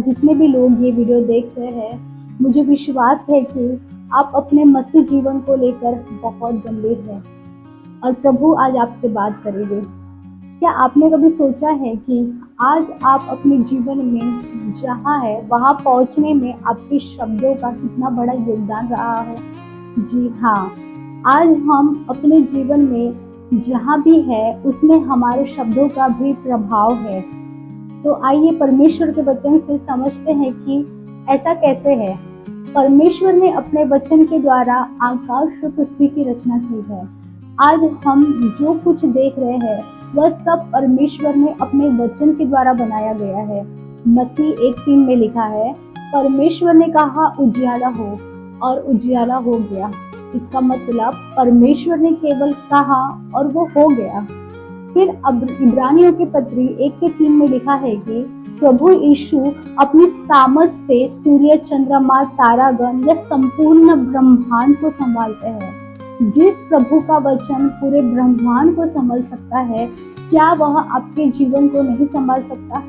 जितने भी लोग ये वीडियो देख रहे हैं, मुझे विश्वास है कि आप अपने मसीह जीवन को लेकर बहुत गंभीर हैं और प्रभु आज आपसे बात करेंगे। क्या आपने कभी सोचा है कि आज आप अपने जीवन में जहाँ है वहाँ पहुँचने में आपके शब्दों का कितना बड़ा योगदान रहा है? जी हाँ, आज हम अपने जीवन में जहाँ भी है उसमें हमारे शब्दों का भी प्रभाव है। तो आइए परमेश्वर के वचन से समझते हैं कि ऐसा कैसे है। परमेश्वर ने अपने वचन के द्वारा आकाश और पृथ्वी की रचना की है। आज हम जो कुछ देख रहे हैं वह सब परमेश्वर ने अपने वचन के द्वारा बनाया गया है। मत्ती 1:3 में लिखा है, परमेश्वर ने कहा उजियाला हो और उजियाला हो गया। इसका मतलब परमेश्वर ने केवल कहा और वो हो गया। फिर अब इब्रानियों के पत्री 1:3 में लिखा है कि प्रभु यीशु अपनी सामर्थ से सूर्य, चंद्रमा, तारागण या संपूर्ण ब्रह्मांड को संभालते हैं। जिस प्रभु का वचन पूरे ब्रह्मांड को संभाल सकता है, क्या वह आपके जीवन को नहीं संभाल सकता?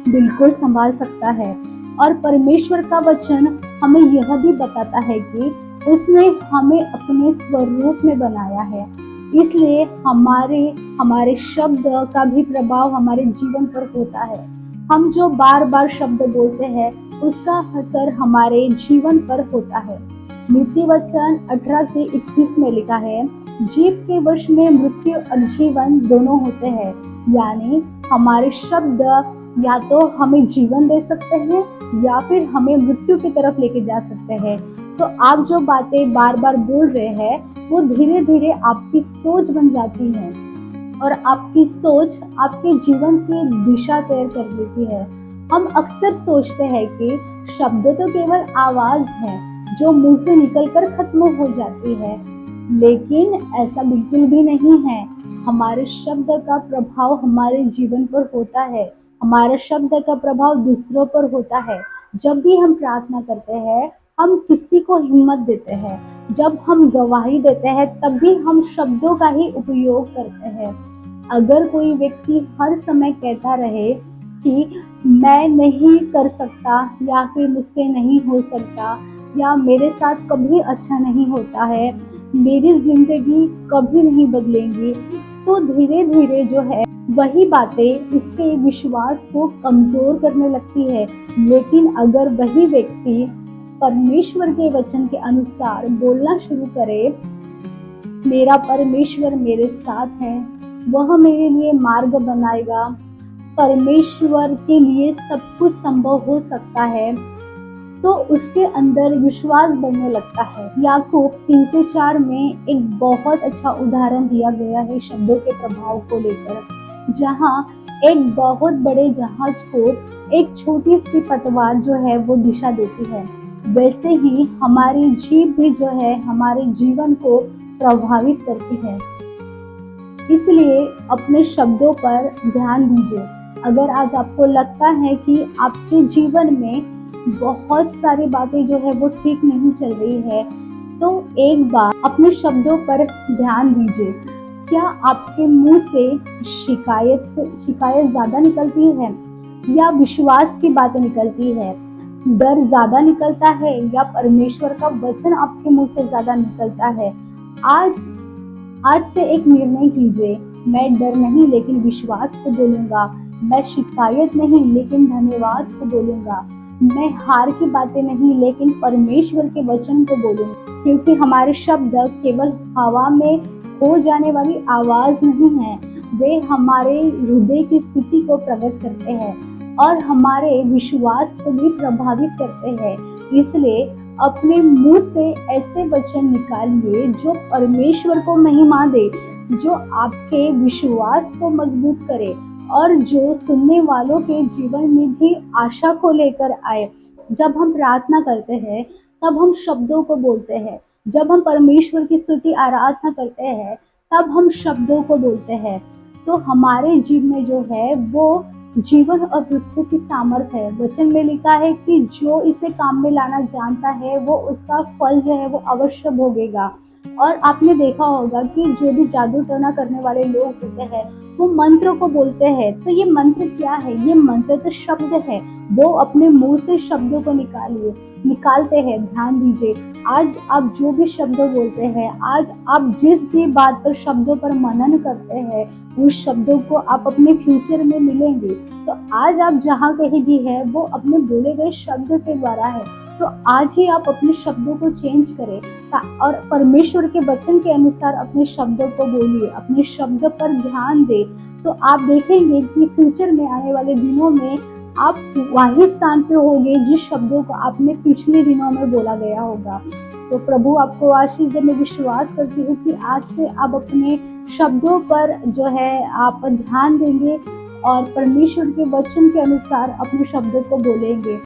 बिल्कुल संभाल सकता है। और परमेश्वर का वचन हमें यह भी बताता है कि उसने हमें अपने स्वरूप में बनाया है, इसलिए हमारे शब्द का भी प्रभाव हमारे जीवन पर होता है। हम जो बार बार शब्द बोलते हैं उसका असर हमारे जीवन पर होता है। नीति वचन 18-21 में लिखा है, जीव के वश में मृत्यु और जीवन दोनों होते हैं। यानी हमारे शब्द या तो हमें जीवन दे सकते हैं या फिर हमें मृत्यु की तरफ लेके जा सकते हैं। तो आप जो बातें बार बार बोल रहे हैं वो धीरे धीरे आपकी सोच बन जाती है और आपकी सोच आपके जीवन की दिशा तय कर देती है। हम अक्सर सोचते हैं कि शब्द तो केवल आवाज है जो मुंह से निकलकर खत्म हो जाती है, लेकिन ऐसा बिल्कुल भी नहीं है। हमारे शब्द का प्रभाव हमारे जीवन पर होता है, हमारे शब्द का प्रभाव दूसरों पर होता है। जब भी हम प्रार्थना करते हैं हम किसी को हिम्मत देते हैं, जब हम गवाही देते हैं तब भी हम शब्दों का ही उपयोग करते हैं। अगर कोई व्यक्ति हर समय कहता रहे कि मैं नहीं कर सकता या फिर मुझसे नहीं हो सकता या मेरे साथ कभी अच्छा नहीं होता है, मेरी जिंदगी कभी नहीं बदलेंगी, तो धीरे धीरे जो है वही बातें उसके विश्वास को कमजोर करने लगती है। लेकिन अगर वही व्यक्ति परमेश्वर के वचन के अनुसार बोलना शुरू करे, मेरा परमेश्वर मेरे साथ है, वह मेरे लिए मार्ग बनाएगा, परमेश्वर के लिए सब कुछ संभव हो सकता है, तो उसके अंदर विश्वास बढ़ने लगता है। याकूब 3-4 में एक बहुत अच्छा उदाहरण दिया गया है शब्दों के प्रभाव को लेकर, जहाँ एक बहुत बड़े जहाज को एक छोटी सी पतवार जो है वो दिशा देती है, वैसे ही हमारी जीभ भी जो है हमारे जीवन को प्रभावित करती है। इसलिए अपने शब्दों पर ध्यान दीजिए। अगर आज आपको लगता है कि आपके जीवन में बहुत सारी बातें जो है वो ठीक नहीं चल रही है, तो एक बार अपने शब्दों पर ध्यान दीजिए। क्या आपके मुंह से शिकायत ज्यादा निकलती है या विश्वास की बातें निकलती है? डर ज्यादा निकलता है या परमेश्वर का वचन आपके मुंह से ज्यादा निकलता है? आज से एक निर्णय कीजिए, मैं डर नहीं लेकिन विश्वास को बोलूंगा, मैं शिकायत नहीं लेकिन धन्यवाद को बोलूंगा, मैं हार की बातें नहीं लेकिन परमेश्वर के वचन को बोलूंगा। क्योंकि हमारे शब्द केवल हवा में हो जाने वाली आवाज नहीं है, वे हमारे हृदय की स्थिति को प्रकट करते हैं और हमारे विश्वास को भी प्रभावित करते हैं। इसलिए अपने मुंह से ऐसे वचन निकालिए जो परमेश्वर को महिमा दे, जो आपके विश्वास को मजबूत करे और जो सुनने वालों के जीवन में भी आशा को लेकर आए। जब हम प्रार्थना करते हैं तब हम शब्दों को बोलते हैं, जब हम परमेश्वर की स्तुति आराधना करते हैं तब हम शब्दों को बोलते हैं। तो हमारे जीवन में जो है वो जीवन और मृत्यु की सामर्थ है। वचन में लिखा है कि जो इसे काम में लाना जानता है वो उसका फल जो है वो अवश्य भोगेगा। और आपने देखा होगा कि जो भी जादू टोना करने वाले लोग होते हैं वो मंत्र को बोलते हैं। तो ये मंत्र क्या है? ये मंत्र तो शब्द है। वो अपने मुंह से शब्दों को निकालते हैं। ध्यान दीजिए, आज आप जो भी शब्द बोलते हैं, आज आप जिस भी बात पर शब्दों पर मनन करते हैं, उस शब्दों को आप अपने फ्यूचर में मिलेंगे। तो आज आप जहाँ कहीं भी है वो अपने बोले गए शब्द के द्वारा है। तो आज ही आप अपने शब्दों को चेंज करें और परमेश्वर के वचन के अनुसार अपने शब्दों को बोलिए, अपने शब्द पर ध्यान दें। तो आप देखेंगे कि फ्यूचर में आने वाले दिनों में आप वही स्थान पे होंगे जिस शब्दों को आपने पिछले दिनों में बोला गया होगा। तो प्रभु आपको आशीष दे। मैं विश्वास करती हूँ कि आज से आप अपने शब्दों पर जो है आप ध्यान देंगे और परमेश्वर के वचन के अनुसार अपने शब्दों को बोलेंगे।